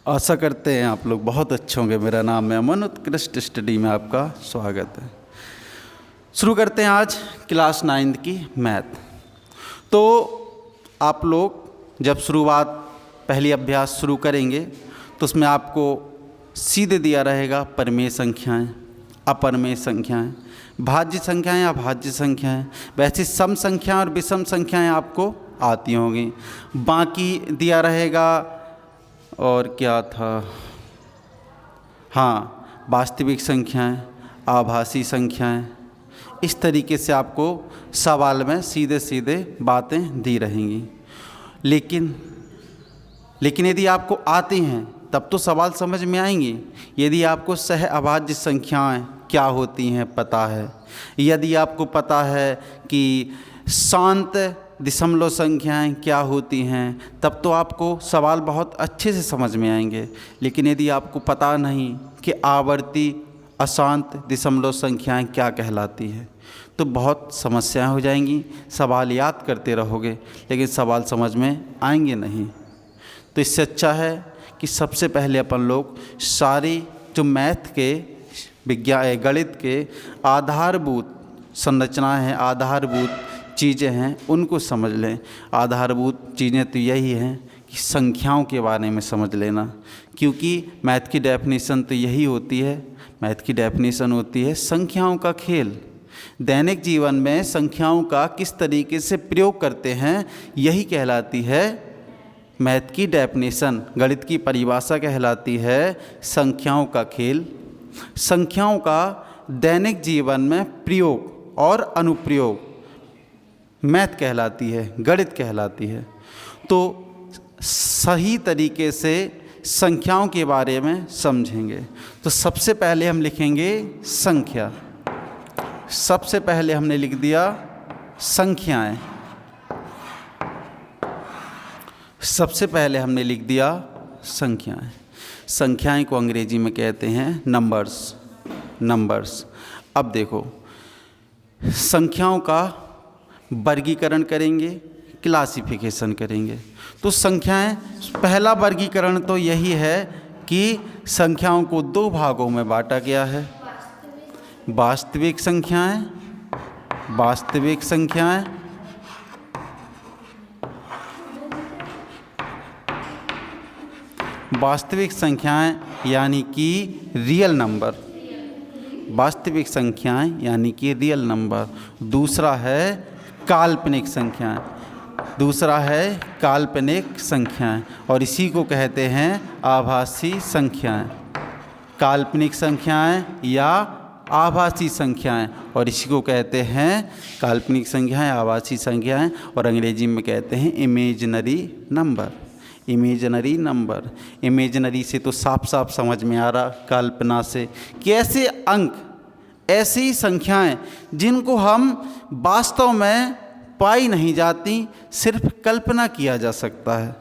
आशा करते हैं आप लोग बहुत अच्छे होंगे। मेरा नाम है अमन, उत्कृष्ट स्टडी में आपका स्वागत है। शुरू करते हैं आज क्लास 9 की मैथ। तो आप लोग जब शुरुआत पहली अभ्यास शुरू करेंगे तो उसमें आपको सीधे दिया रहेगा परिमेय संख्याएं, अपरिमेय संख्याएं, भाज्य संख्याएं, अभाज्य संख्याएं। वैसे सम संख्याएं और विषम संख्याएं आपको आती होंगी। बाकी दिया रहेगा और क्या था, हाँ, वास्तविक संख्याएं, आभासी संख्याएं। इस तरीके से आपको सवाल में सीधे सीधे बातें दी रहेंगी। लेकिन यदि आपको आती हैं तब तो सवाल समझ में आएंगे। यदि आपको सह अभाज्य संख्याएं क्या होती हैं पता है, यदि आपको पता है कि शांत दशमलव संख्याएं क्या होती हैं, तब तो आपको सवाल बहुत अच्छे से समझ में आएंगे। लेकिन यदि आपको पता नहीं कि आवर्ती अशांत दशमलव संख्याएं क्या कहलाती है तो बहुत समस्याएं हो जाएंगी। सवाल याद करते रहोगे लेकिन सवाल समझ में आएंगे नहीं। तो इससे अच्छा है कि सबसे पहले अपन लोग सारी जो मैथ के विज्ञान गणित के आधारभूत संरचनाएं हैं, आधारभूत चीज़ें हैं, उनको समझ लें। आधारभूत चीज़ें तो यही हैं कि संख्याओं के बारे में समझ लेना, क्योंकि मैथ की डेफिनेशन तो यही होती है। मैथ की डेफिनेशन होती है संख्याओं का खेल। दैनिक जीवन में संख्याओं का किस तरीके से प्रयोग करते हैं, यही कहलाती है मैथ की डेफिनेशन। गणित की परिभाषा कहलाती है संख्याओं का खेल। संख्याओं का दैनिक जीवन में प्रयोग और अनुप्रयोग मैथ कहलाती है, गणित कहलाती है। तो सही तरीके से संख्याओं के बारे में समझेंगे तो सबसे पहले हम लिखेंगे संख्या। सबसे पहले हमने लिख दिया संख्याएं। सबसे पहले हमने लिख दिया संख्याएं। संख्याएं को अंग्रेजी में कहते हैं नंबर्स। अब देखो, संख्याओं का वर्गीकरण करेंगे, क्लासिफिकेशन करेंगे। तो संख्याएं, पहला वर्गीकरण तो यही है कि संख्याओं को दो भागों में बांटा गया है। वास्तविक संख्याएं, वास्तविक संख्याएं वास्तविक संख्याएं यानी कि रियल नंबर। वास्तविक संख्याएं यानी कि रियल नंबर। दूसरा है काल्पनिक संख्याएं। दूसरा है काल्पनिक संख्याएं और इसी को कहते हैं आभासी संख्याएं। काल्पनिक संख्याएं या आभासी संख्याएं और इसी को कहते हैं काल्पनिक संख्याएं, आभासी संख्याएं और अंग्रेजी में कहते हैं imaginary number. Imaginary number, imaginary से तो साफ साफ समझ में आ रहा, कल्पना से, कि ऐसे अंक, ऐसी संख्याएं जिनको हम वास्तव में पाई नहीं जाती, सिर्फ कल्पना किया जा सकता है,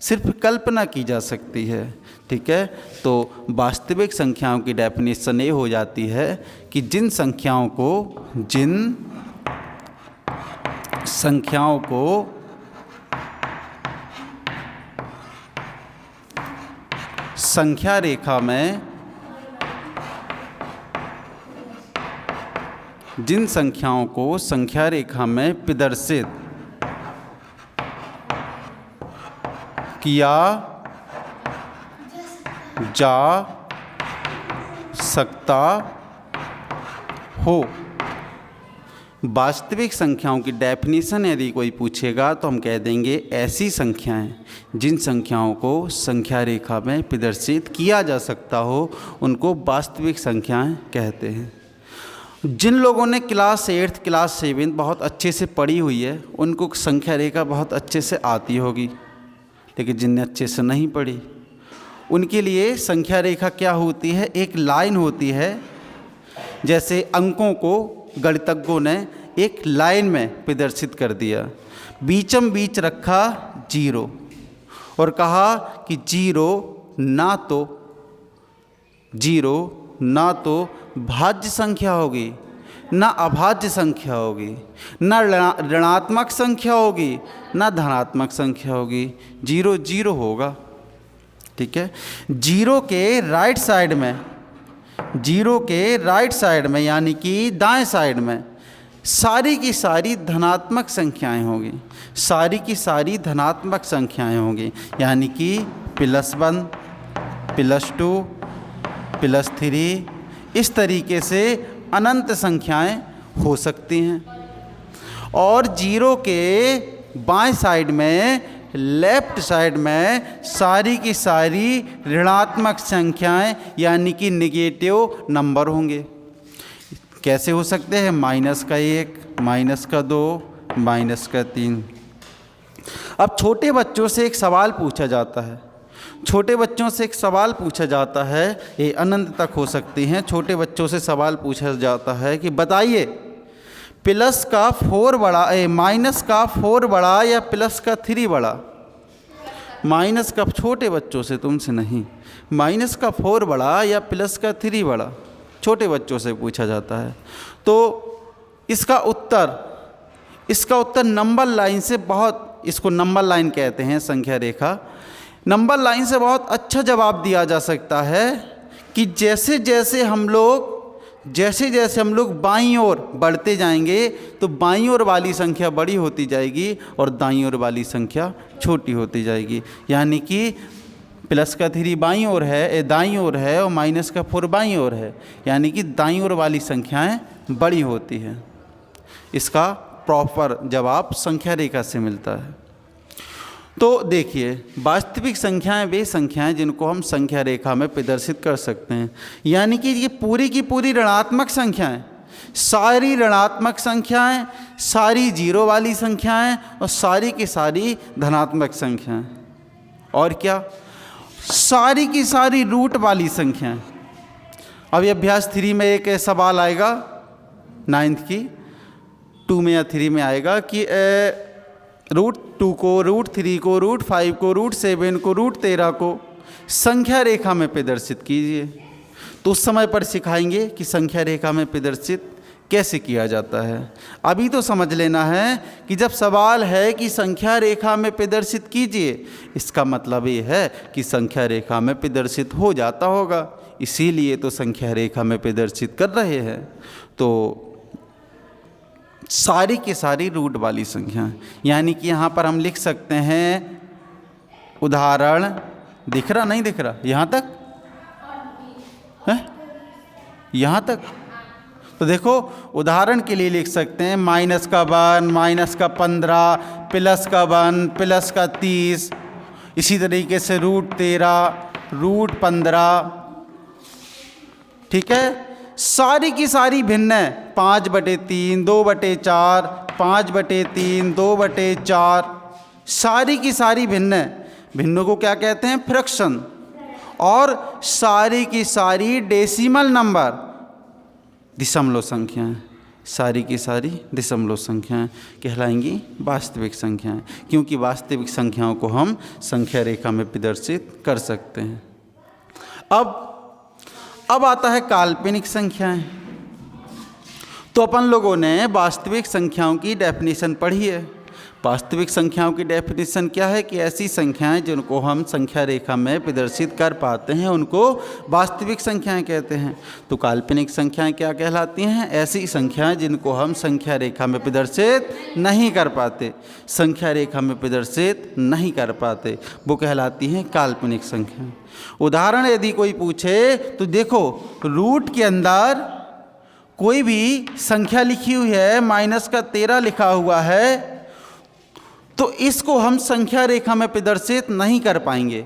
सिर्फ कल्पना की जा सकती है। ठीक है, तो वास्तविक संख्याओं की डेफिनेशन ये हो जाती है कि जिन संख्याओं को संख्या रेखा में, जिन संख्याओं को संख्या रेखा में प्रदर्शित किया जा सकता हो। वास्तविक संख्याओं की डेफिनेशन यदि कोई पूछेगा तो हम कह देंगे ऐसी संख्याएं जिन संख्याओं को संख्या रेखा में प्रदर्शित किया जा सकता हो, उनको वास्तविक संख्याएं कहते हैं। जिन लोगों ने क्लास 8 क्लास 7 बहुत अच्छे से पढ़ी हुई है उनको संख्या रेखा बहुत अच्छे से आती होगी, लेकिन जिनने अच्छे से नहीं पढ़ी उनके लिए संख्या रेखा क्या होती है, एक लाइन होती है। जैसे अंकों को गणितज्ञों ने एक लाइन में प्रदर्शित कर दिया, बीचम बीच रखा 0 और कहा कि 0 ना तो भाज्य संख्या होगी, ना अभाज्य संख्या होगी, ना ऋणात्मक संख्या होगी, ना धनात्मक संख्या होगी, 0 0 होगा। ठीक है। जीरो के राइट साइड में, जीरो के राइट साइड में यानी कि दाएं साइड में सारी की सारी धनात्मक संख्याएं होंगी, सारी की सारी धनात्मक संख्याएं होंगी, यानी कि +1 +2 +3, इस तरीके से अनंत संख्याएं हो सकती हैं। और जीरो के बाएं साइड में, लेफ्ट साइड में सारी की सारी ऋणात्मक संख्याएं यानी कि नेगेटिव नंबर होंगे। कैसे हो सकते हैं? -1, -2, -3। अब छोटे बच्चों से एक सवाल पूछा जाता है, छोटे बच्चों से एक सवाल पूछा जाता है, ये अनंत तक हो सकती हैं। छोटे बच्चों से सवाल पूछा जाता है कि बताइए प्लस का 4 बड़ा माइनस का 4 बड़ा या प्लस का 3 बड़ा? माइनस का, छोटे बच्चों से, तुमसे नहीं, माइनस का 4 बड़ा या प्लस का 3 बड़ा, छोटे बच्चों से पूछा जाता है। तो इसका उत्तर नंबर लाइन से बहुत, इसको नंबर लाइन कहते हैं, संख्या रेखा, नंबर लाइन से बहुत अच्छा जवाब दिया जा सकता है कि जैसे जैसे हम लोग बाईं ओर बढ़ते जाएंगे तो बाईं ओर वाली संख्या बड़ी होती जाएगी और दाईं ओर वाली संख्या छोटी होती जाएगी। यानी कि प्लस का 3 बाईं ओर है, दाईं ओर है, और माइनस का 4 बाईं ओर है, यानी कि दाईं ओर वाली संख्याएं बड़ी होती हैं। इसका प्रॉपर जवाब संख्या रेखा से मिलता है। तो देखिए, वास्तविक संख्याएं वे संख्याएं जिनको हम संख्या रेखा में प्रदर्शित कर सकते हैं, यानी कि ये पूरी की पूरी ऋणात्मक संख्याएं, सारी ऋणात्मक संख्याएं, सारी जीरो वाली संख्याएं और सारी की सारी धनात्मक संख्याएं, और क्या, सारी की सारी रूट वाली संख्याएं। अभी अभ्यास 3 में एक सवाल आएगा, 9th की 2 में या 3 में आएगा कि √2 को, √3 को, √5 को, √7 को, √13 को संख्या रेखा में प्रदर्शित कीजिए। तो उस समय पर सिखाएंगे कि संख्या रेखा में प्रदर्शित कैसे किया जाता है। अभी तो समझ लेना है कि जब सवाल है कि संख्या रेखा में प्रदर्शित कीजिए, इसका मतलब ये है कि संख्या रेखा में प्रदर्शित हो जाता होगा, इसीलिए तो संख्या रेखा में प्रदर्शित कर रहे हैं। तो सारी की सारी रूट वाली संख्या, यानी कि यहाँ पर हम लिख सकते हैं उदाहरण, दिख रहा नहीं दिख रहा यहाँ तक है, यहाँ तक। तो देखो, उदाहरण के लिए लिख सकते हैं -1, -15, +1, +30, इसी तरीके से √13, √15, ठीक है। सारी की सारी भिन्न है, 5/3, 2/4, 5/3, 2/4, सारी की सारी भिन्न है। भिन्नों को क्या कहते हैं? फ्रैक्शन। और सारी की सारी डेसिमल नंबर, दशमलव संख्याएं, सारी की सारी दशमलव संख्याएं कहलाएंगी वास्तविक संख्याएं, क्योंकि वास्तविक संख्याओं को हम संख्या रेखा में प्रदर्शित कर सकते हैं। अब आता है काल्पनिक संख्याएं। तो अपन लोगों ने वास्तविक संख्याओं की डेफिनेशन पढ़ी है। वास्तविक संख्याओं की डेफिनेशन क्या है कि ऐसी संख्याएं जिनको हम संख्या रेखा में प्रदर्शित कर पाते हैं उनको वास्तविक संख्याएं कहते हैं। तो काल्पनिक संख्याएं क्या कहलाती हैं? ऐसी संख्याएं जिनको हम संख्या रेखा में प्रदर्शित नहीं कर पाते, संख्या रेखा में प्रदर्शित नहीं कर पाते, वो कहलाती हैं काल्पनिक संख्याएं। उदाहरण यदि कोई पूछे तो देखो, रूट के अंदर कोई भी संख्या लिखी हुई है, -13 लिखा हुआ है, तो इसको हम संख्या रेखा में प्रदर्शित नहीं कर पाएंगे।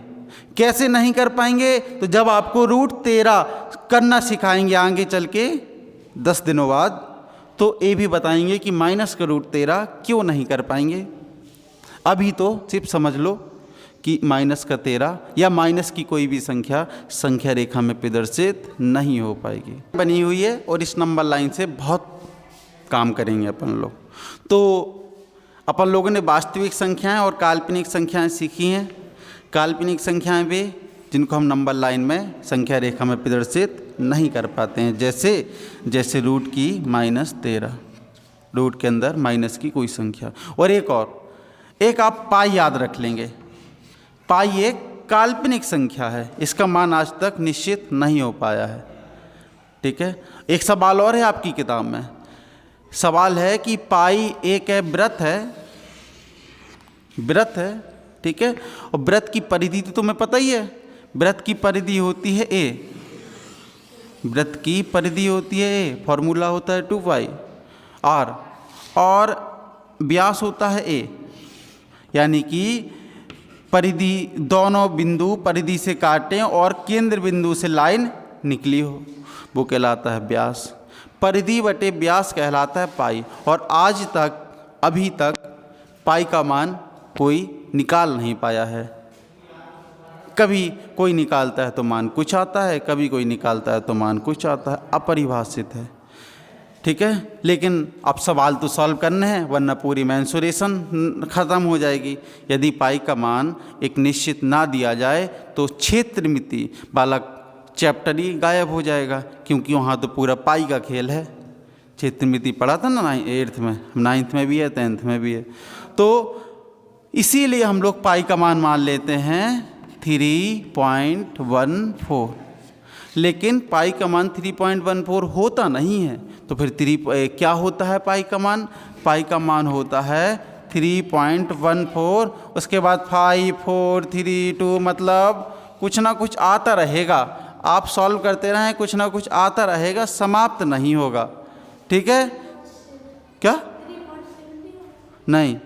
कैसे नहीं कर पाएंगे? तो जब आपको √13 करना सिखाएंगे आगे चल के 10 दिनों बाद, तो ये भी बताएंगे कि -√13 क्यों नहीं कर पाएंगे। अभी तो सिर्फ समझ लो कि -13 या माइनस की कोई भी संख्या संख्या रेखा में प्रदर्शित नहीं हो पाएगी। बनी हुई है और इस नंबर लाइन से बहुत काम करेंगे अपन लोग। तो अपन लोगों ने वास्तविक संख्याएं और काल्पनिक संख्याएं सीखी हैं। काल्पनिक संख्याएं वे जिनको हम नंबर लाइन में संख्या रेखा में प्रदर्शित नहीं कर पाते हैं, जैसे रूट की -13, रूट के अंदर माइनस की कोई संख्या। और एक आप पाई याद रख लेंगे। पाई एक काल्पनिक संख्या है, इसका मान आज तक निश्चित नहीं हो पाया है। ठीक है, एक सवाल और है आपकी किताब में। सवाल है कि पाई एक है, व्रत है, ठीक है, और व्रत की परिधि तो तुम्हें पता ही है, व्रत की परिधि होती है ए, व्रत की परिधि होती है ए, फॉर्मूला होता है 2 पाई आर, और व्यास होता है ए, यानी कि परिधि, दोनों बिंदु परिधि से काटें और केंद्र बिंदु से लाइन निकली हो, वो कहलाता है व्यास। परिधि बटे व्यास कहलाता है पाई। और आज तक, अभी तक पाई का मान कोई निकाल नहीं पाया है। कभी कोई निकालता है तो मान कुछ आता है, कभी कोई निकालता है तो मान कुछ आता है, अपरिभाषित है। ठीक है, लेकिन अब सवाल तो सॉल्व करने हैं, वरना पूरी मेंसुरेशन ख़त्म हो जाएगी। यदि पाई का मान एक निश्चित ना दिया जाए तो क्षेत्रमिति वाला चैप्टर ही गायब हो जाएगा, क्योंकि वहाँ तो पूरा पाई का खेल है। क्षेत्रमिति पढ़ा था ना 8th में, 9th में भी है, 10th में भी है। तो इसीलिए हम लोग पाई का मान लेते हैं 3.14, लेकिन पाई का मान 3.14 होता नहीं है। तो फिर क्या होता है पाई का मान? पाई का मान होता है 3.14, उसके बाद 5, 4, 3, 2, मतलब कुछ ना कुछ आता रहेगा। आप सॉल्व करते रहें, कुछ ना कुछ आता रहेगा, समाप्त नहीं होगा। ठीक है, क्या नहीं,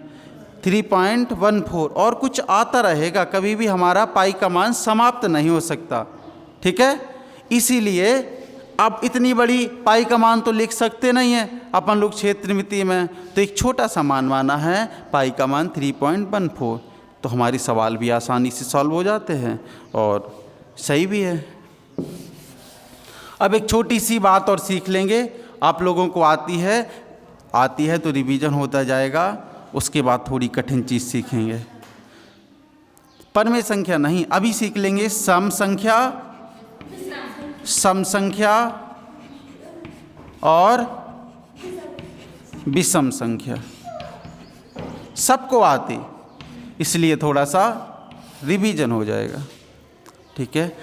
3.14 और कुछ आता रहेगा, कभी भी हमारा पाई का मान समाप्त नहीं हो सकता। ठीक है, इसीलिए अब इतनी बड़ी पाई का मान तो लिख सकते नहीं है अपन लोग क्षेत्रमिति में, तो एक छोटा सा मान माना है पाई का मान 3.14, तो हमारी सवाल भी आसानी से सॉल्व हो जाते हैं और सही भी है। अब एक छोटी सी बात और सीख लेंगे, आप लोगों को आती है तो रिवीजन होता जाएगा, उसके बाद थोड़ी कठिन चीज़ सीखेंगे। परमेय संख्या नहीं, अभी सीख लेंगे सम संख्या और विषम संख्या। सबको आती, इसलिए थोड़ा सा रिवीजन हो जाएगा। ठीक है,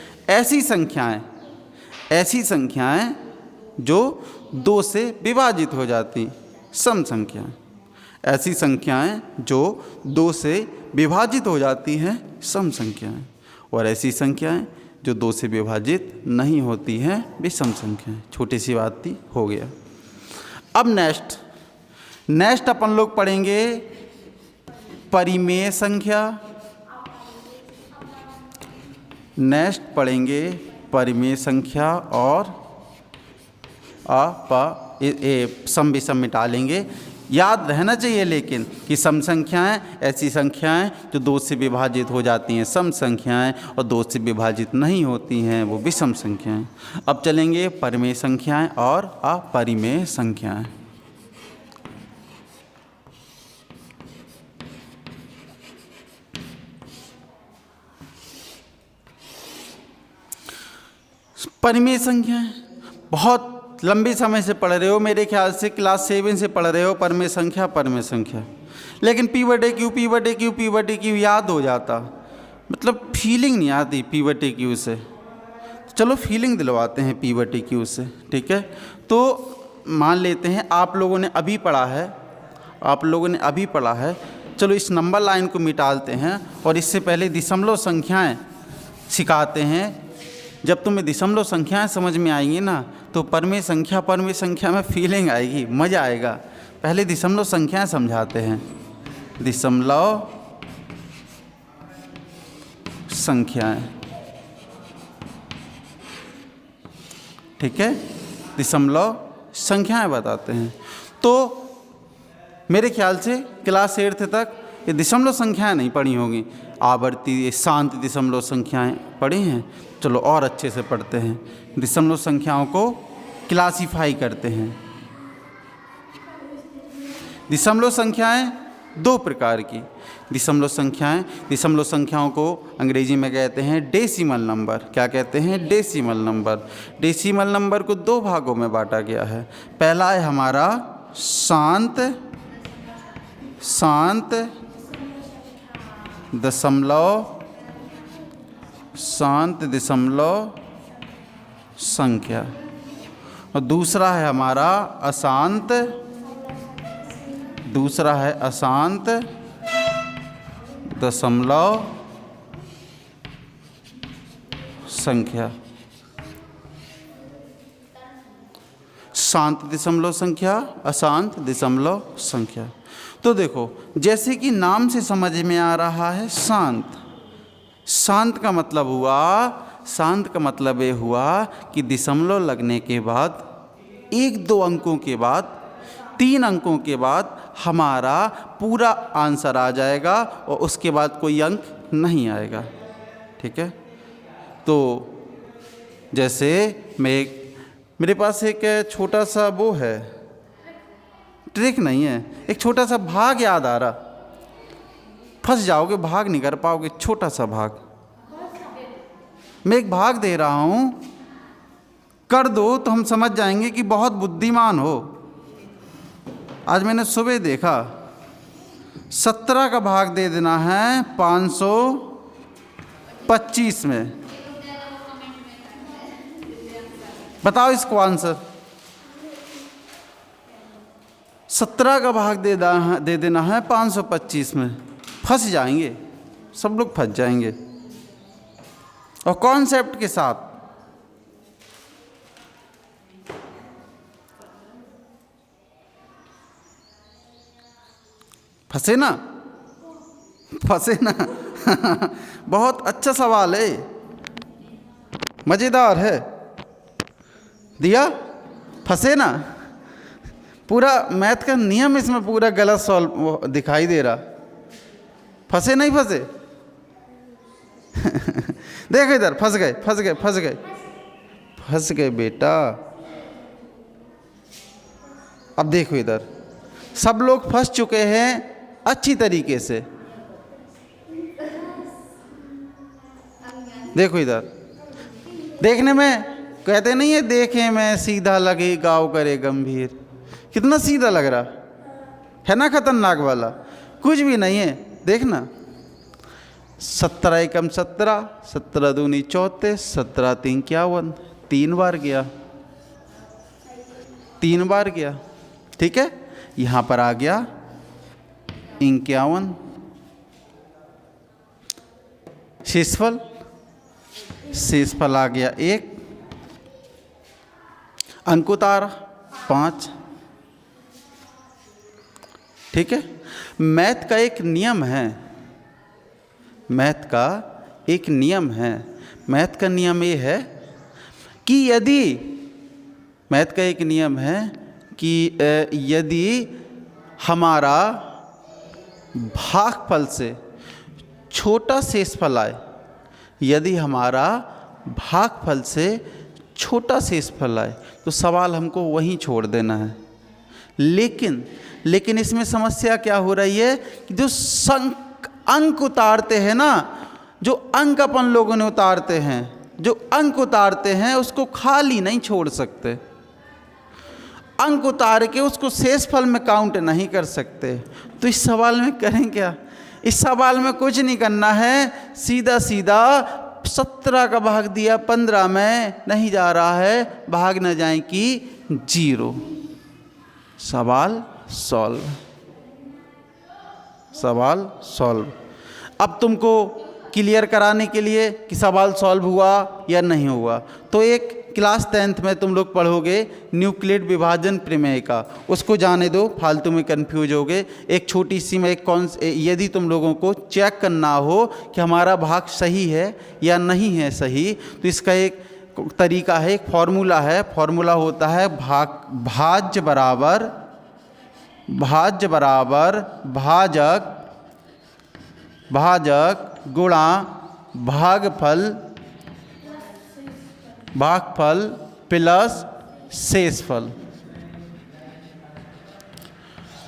ऐसी संख्याएं जो 2 से विभाजित हो जाती, सम संख्याएं। ऐसी संख्याएं जो 2 से विभाजित हो जाती हैं, सम संख्याएं। और ऐसी संख्याएं जो 2 से विभाजित नहीं होती हैं, विषम संख्याएं। छोटी सी बात थी, हो गया। अब नेक्स्ट अपन लोग पढ़ेंगे परिमेय संख्या। नेक्स्ट पढ़ेंगे परिमेय संख्या और सम विषम मिटा लेंगे। याद रहना चाहिए लेकिन कि सम संख्याएं ऐसी संख्याएं जो 2 से विभाजित हो जाती हैं, सम संख्याएं, और 2 से विभाजित नहीं होती हैं, वो विषम संख्याएं। अब चलेंगे परिमेय संख्याएं और अपरिमेय संख्याएं। परिमेय संख्याएं बहुत लंबे समय से पढ़ रहे हो, मेरे ख्याल से क्लास 7 से पढ़ रहे हो परिमेय संख्या, लेकिन P/Q याद हो जाता, मतलब फीलिंग नहीं आती P/Q से। चलो फीलिंग दिलवाते हैं P/Q से। ठीक है, तो मान लेते हैं आप लोगों ने अभी पढ़ा है, चलो इस नंबर लाइन को मिटाते हैं और इससे पहले दशमलव संख्याएं सिखाते हैं। जब तुम्हें दशमलव संख्याएं समझ में आएंगी ना, तो परिमेय संख्या में फीलिंग आएगी, मज़ा आएगा। पहले दशमलव संख्याएं समझाते हैं। दशमलव संख्याएं, ठीक है, दशमलव संख्याएं बताते हैं। तो मेरे ख्याल से क्लास 8 तक ये दशमलव संख्याएं नहीं पढ़ी होंगी, आवर्ती शांत दशमलव संख्याएं पढ़ी हैं। चलो और अच्छे से पढ़ते हैं। दशमलव संख्याओं को क्लासिफाई करते हैं। दशमलव संख्याएं 2 प्रकार की दशमलव संख्याओं को अंग्रेजी में कहते हैं डेसिमल नंबर। क्या कहते हैं? Decimal number. डेसिमल नंबर को 2 भागों में बांटा गया है। पहला है हमारा शांत दशमलव शांत दशमलव संख्या, और दूसरा है हमारा अशांत, दूसरा है अशांत दशमलव संख्या। शांत दशमलव संख्या, अशांत दशमलव संख्या। तो देखो, जैसे कि नाम से समझ में आ रहा है शांत, शांत का मतलब हुआ, शांत का मतलब ये हुआ कि दशमलव लगने के बाद 1-2 अंकों के बाद 3 अंकों के बाद हमारा पूरा आंसर आ जाएगा और उसके बाद कोई अंक नहीं आएगा। ठीक है, तो जैसे मेरे पास एक छोटा सा वो है, ट्रिक नहीं है, एक छोटा सा भाग याद आ रहा, फंस जाओगे, भाग नहीं कर पाओगे। छोटा सा भाग, मैं एक भाग दे रहा हूँ, कर दो तो हम समझ जाएंगे कि बहुत बुद्धिमान हो। आज मैंने सुबह देखा 17 का भाग दे देना है 525 में। बताओ इसको आंसर। 17 का भाग दे देना है 525 में। फंस जाएंगे, सब लोग फंस जाएंगे, और कॉन्सेप्ट के साथ। फंसे ना, फंसे ना। बहुत अच्छा सवाल है, मज़ेदार है। दिया, फंसे ना। पूरा मैथ का नियम इसमें पूरा गलत सॉल्व दिखाई दे रहा। फंसे नहीं फंसे? देखो इधर, फंस गए, फंस गए, फंस गए, फंस गए बेटा। अब देखो इधर, सब लोग फंस चुके हैं अच्छी तरीके से। देखो इधर, देखने में कहते नहीं है, देखे में सीधा लगे गाँव करे गंभीर। कितना सीधा लग रहा है ना, खतरनाक वाला। कुछ भी नहीं है, देखना। 17 एकम 17, 17 दूनी 34, 17 तीन 51, 3 बार गया, 3 बार गया। ठीक है, यहाँ पर आ गया 51। शेषफल, शेषफल आ गया 1। अंक उतारा 5। ठीक है, मैथ का एक नियम है, मैथ का एक नियम है। मैथ का नियम ये है कि यदि, मैथ का एक नियम है कि यदि हमारा भागफल से छोटा शेषफल आए, यदि हमारा भागफल से छोटा शेषफल आए तो सवाल हमको वहीं छोड़ देना है। लेकिन इसमें समस्या क्या हो रही है कि जो अंक उतारते हैं ना, जो अंक अपन लोगों ने उतारते हैं, जो अंक उतारते हैं उसको खाली नहीं छोड़ सकते। अंक उतार के उसको शेषफल में काउंट नहीं कर सकते। तो इस सवाल में करें क्या? इस सवाल में कुछ नहीं करना है, सीधा सीधा 17 का भाग दिया 15 में, नहीं जा रहा है, भाग न जाए कि 0। सवाल सॉल्व, सवाल सॉल्व। अब तुमको क्लियर कराने के लिए कि सवाल सॉल्व हुआ या नहीं हुआ, तो एक क्लास 10th में तुम लोग पढ़ोगे न्यूक्लिड विभाजन प्रमेय का, उसको जाने दो, फालतू में कंफ्यूज होगे। एक छोटी सी में यदि तुम लोगों को चेक करना हो कि हमारा भाग सही है या नहीं है सही, तो इसका एक तरीका है, एक फॉर्मूला है। फॉर्मूला होता है भाज्य बराबर भाजक गुणा भागफल प्लस शेषफल।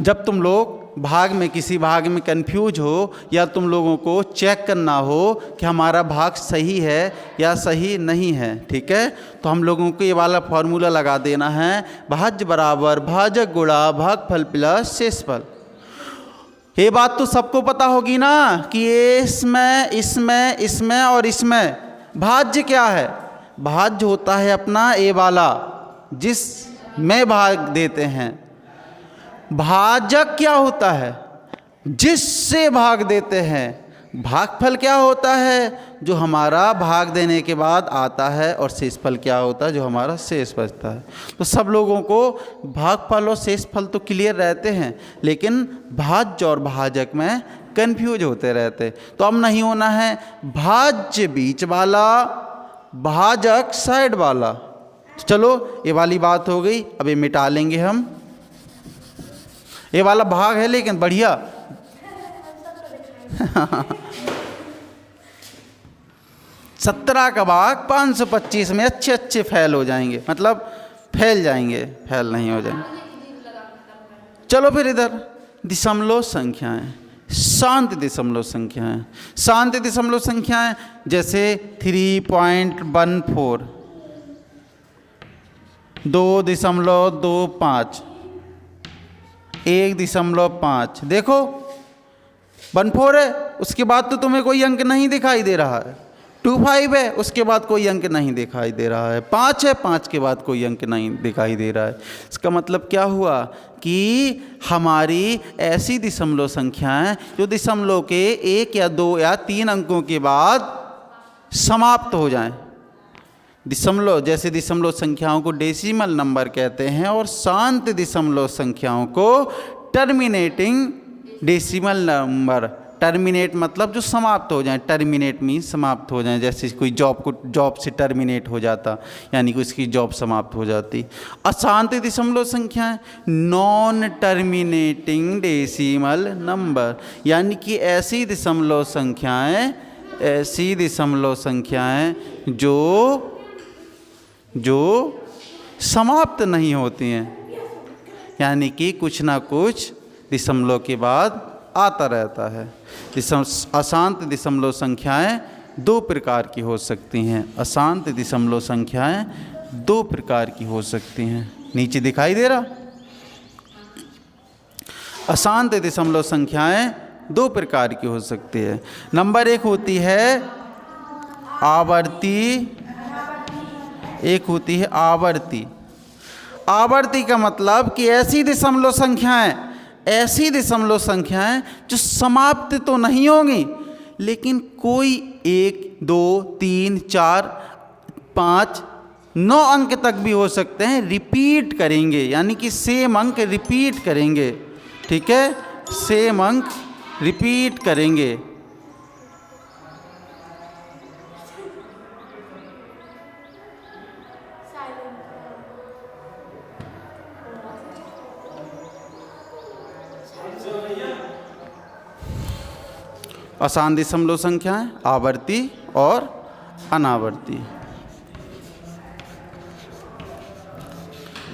जब तुम लोग भाग में, किसी भाग में कंफ्यूज हो या तुम लोगों को चेक करना हो कि हमारा भाग सही है या सही नहीं है, ठीक है, तो हम लोगों को ये वाला फॉर्मूला लगा देना है, भाज्य बराबर भाजक गुणा भागफल प्लस शेषफल। ये बात तो सबको पता होगी ना कि इसमें और इसमें भाज्य क्या है? भाज्य होता है अपना ए वाला, जिस में भाग देते हैं। भाजक क्या होता है? जिससे भाग देते हैं। भागफल क्या होता है? जो हमारा भाग देने के बाद आता है। और शेषफल क्या होता है? जो हमारा शेष बचता है। तो सब लोगों को भागफल और शेषफल तो क्लियर रहते हैं, लेकिन भाज्य और भाजक में कंफ्यूज होते रहते। तो अब नहीं होना है, भाज्य बीच वाला, भाजक साइड वाला। चलो ये वाली बात हो गई, अब ये मिटा लेंगे हम। ये वाला भाग है लेकिन बढ़िया 17 का भाग 525 में अच्छे अच्छे फैल हो जाएंगे, मतलब फैल जाएंगे, फैल नहीं हो जाएंगे। चलो फिर इधर दशमलव संख्याएं, शांत दशमलव संख्याएं। शांत दशमलव संख्याएं जैसे 3.14, 2.25, 1.5। देखो 14 है, उसके बाद तो तुम्हें कोई अंक नहीं दिखाई दे रहा है। 25 है, उसके बाद कोई अंक नहीं दिखाई दे रहा है। 5 है, 5 के बाद कोई अंक नहीं दिखाई दे रहा है। इसका मतलब क्या हुआ कि हमारी ऐसी दशमलव संख्याएं जो दशमलव के 1 या 2 या 3 अंकों के बाद समाप्त हो जाएं। दशमलव, जैसे दशमलव संख्याओं को डेसिमल नंबर कहते हैं और शांत दशमलव संख्याओं को टर्मिनेटिंग डेसिमल नंबर। टर्मिनेट मतलब जो समाप्त हो जाए, टर्मिनेट मीन्स समाप्त हो जाए। जैसे कोई जॉब से टर्मिनेट हो जाता, यानी कि उसकी जॉब समाप्त हो जाती। अशांत दशमलव संख्याएं नॉन टर्मिनेटिंग डेसिमल नंबर, यानी कि ऐसी दशमलव संख्याएं जो समाप्त नहीं होती हैं, यानी कि कुछ ना कुछ दशमलव के बाद आता रहता है। अशांत दशमलव संख्याएं 2 प्रकार की हो सकती हैं। अशांत दशमलव संख्याएं 2 प्रकार की हो सकती हैं। नीचे दिखाई दे रहा, अशांत दशमलव संख्याएं 2 प्रकार की हो सकती है। नंबर 1 होती है आवर्ती, एक होती है आवर्ती। आवर्ती का मतलब कि ऐसी दशमलव संख्याएं जो समाप्त तो नहीं होंगी, लेकिन कोई 1, 2, 3, 4, 5, 9 अंक तक भी हो सकते हैं, रिपीट करेंगे, यानी कि सेम अंक रिपीट करेंगे। ठीक है, सेम अंक रिपीट करेंगे। अशांत दशमलव संख्याएं आवर्ती और अनावर्ती।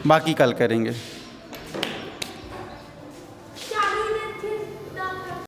बाकी कल करेंगे।